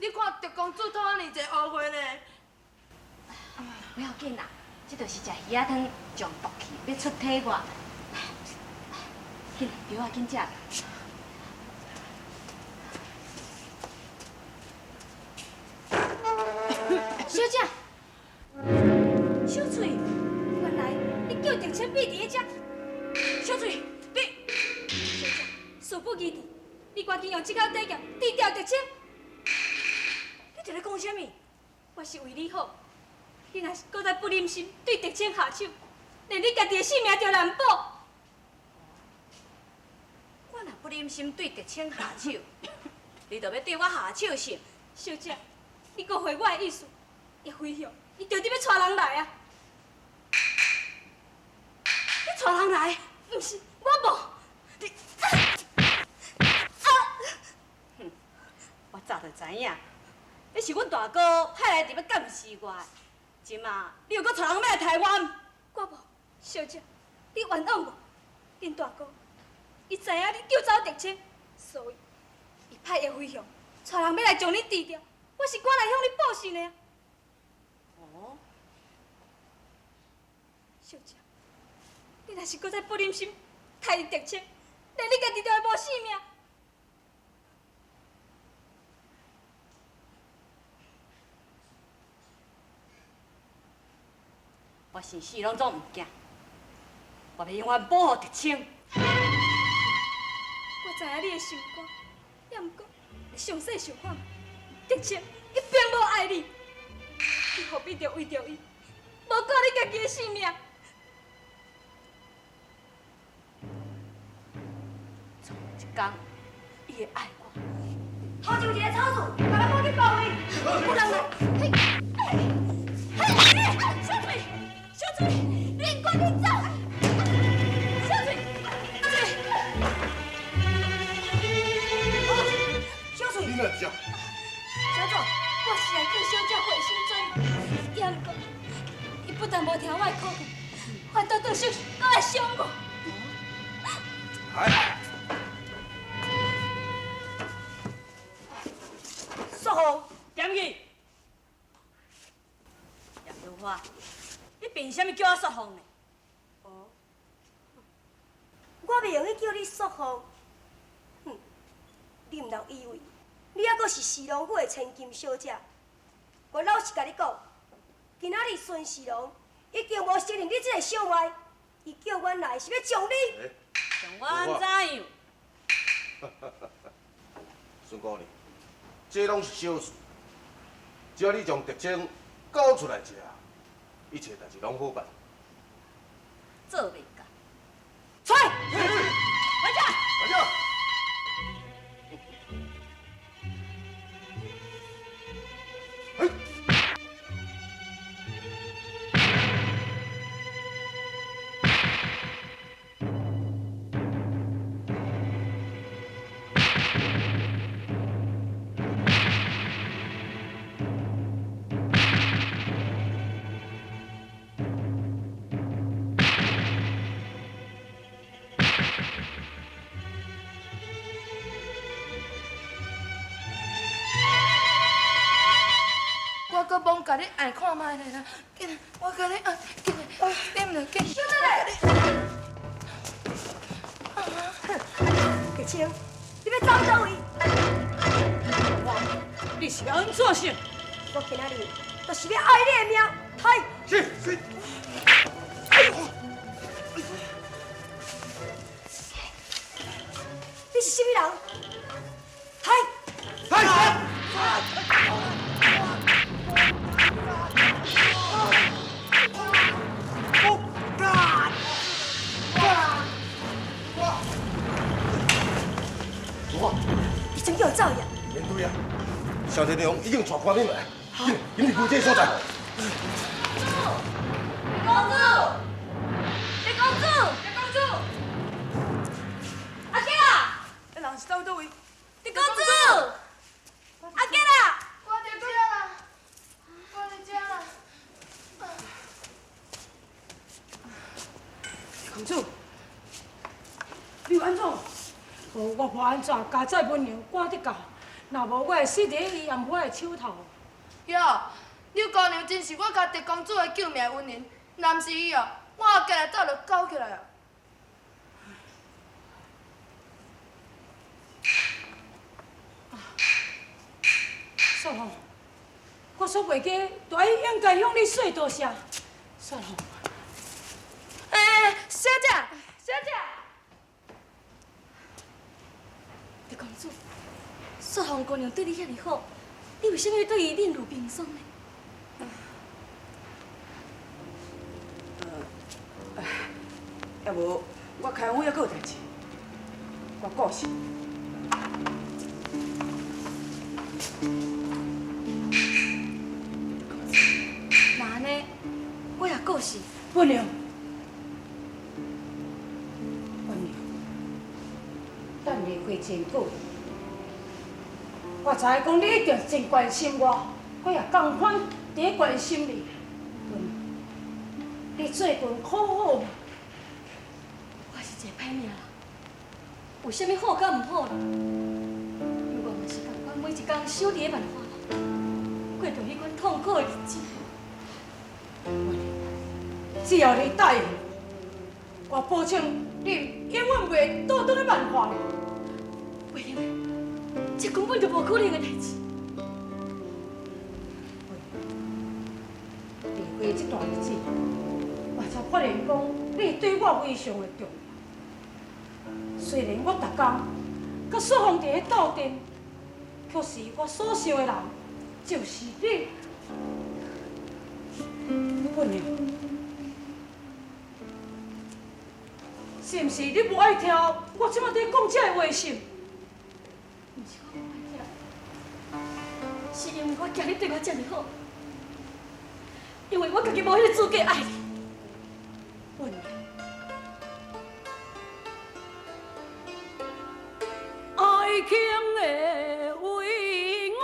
你看特公主拖尼济误会呢。不要紧啦，这就是食鱼仔汤上毒气，要出体外。紧，药啊，紧食。小姐，小翠，原来你叫陈千碧伫遐遮。小翠，你，小姐，事不宜迟，你赶紧用这口底剑治掉陈千。你伫咧讲啥物？我是为你好。 你若是搁再不忍心对狄青下手，连你家己的性命都难保。我若不忍心对狄青下手，你就要对我下手是？小姐，你搁回我的意思，叶飞雄，伊着伫要带人来啊！你带人来？毋是，我无。你哼，我早就知影，你是阮大哥派来伫要监视我的。 即马，你又搁带人要来台湾？我无，小姐，你冤枉我。恁大哥，伊知影你救走狄青，所以伊派叶飞雄带人要来将你治掉。我是赶来向你报信的。哦，小姐，你若是搁再不忍心害狄青，连你家己都会无性命。 我生死拢总唔惊，我要永远保护狄青。我知影你的心肝，也毋过上细想法，狄青伊并无爱你，你何必着为着伊，无顾你家己的性命？总有一天，伊会爱我。头前有一个草树，把咱赶紧包围，有人来，嘿，小翠。 小翠，你赶紧走！小翠，小翠，你哪只？小左，我是来叫小姐回心转意，也毋过，伊不但无听我的苦劝，还倒倒小搁来伤我。哎，说好，点去。叶如花。 你凭啥物叫我说谎呢？哦，我袂用去叫你说谎。哼，你毋通以为你还阁是士农府的千金小姐。我老实甲你讲，今仔日孙士农已经无承认你这个小妹，伊叫阮来是要将你。将我安怎样？孙姑娘，这拢是小事，只要你将狄青交出来者。 一切代志拢好办。做袂到。出来！回家！回家！嘿！我罔甲你爱看卖咧啦，紧来，我甲你爱，紧来，点落紧。小狄青，你要走倒位？你是要安怎想？我今仔日就是要爱你的命，太。是。你是什么人？你真叫造谣！面对啊，小田良已经带官兵来，紧去负这所在。公主，李公主，阿吉啊！那人是到倒位？李公主，阿吉啊！我在这啦，我在这啦。公主，你有安怎？我无安怎，家在文娘赶得到，若无我会死伫伊嫌花的手头。哟，柳姑娘真是我家狄公主的救命恩人，若毋是伊哦，我后家来早就搞起来啊。素红，我所袂记，大姨应该向你说多谢。素红，小姐，小姐，狄公主，雪红姑娘对你遐尼好，你为什么对伊冷如冰霜呢？要无我开会还佫有代志，我顾是。那安尼，我也顾是。姑娘，姑娘，等离开真久，我知影讲你一定真关心我，我也同款伫关心你。姑娘，你最近好好吗？我是一个歹命啦，有啥物好甲毋好啦？因为我嘛是共款每一工守伫咧万花楼，过着迄款痛苦的日子。只要你答应，我保证你永远袂倒转咧万花楼。袂用的，这根本就无可能的代志。离开这段日子，我才发现讲你对我非常的重要。虽然我逐工甲雪红伫咧斗阵，可是我所想的人就是你，姑娘。是毋是你无爱听我即摆在讲这个话心？毋是我无爱听，是因为我惊你对我这么好，因为我家己无迄个资格爱你。姑娘，爱情的为我。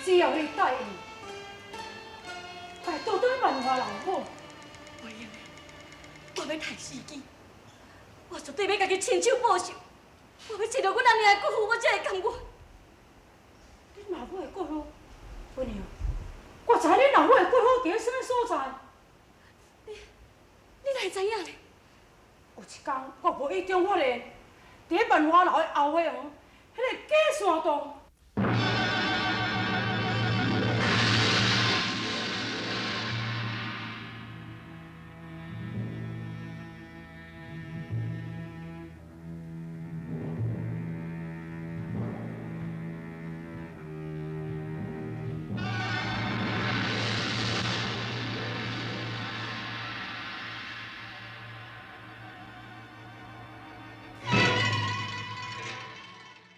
只要你答应，拜倒转万花楼好。袂用的，我要趁时机，我绝对要家己亲手报仇。我要找到阮阿娘的骨灰，我才会甘愿。你老母的骨灰，姑娘，我知你老母的骨灰伫咧什么所在？你哪会知影呢？有一天，我无意中发现，伫咧万花楼的后尾巷，迄个假山洞。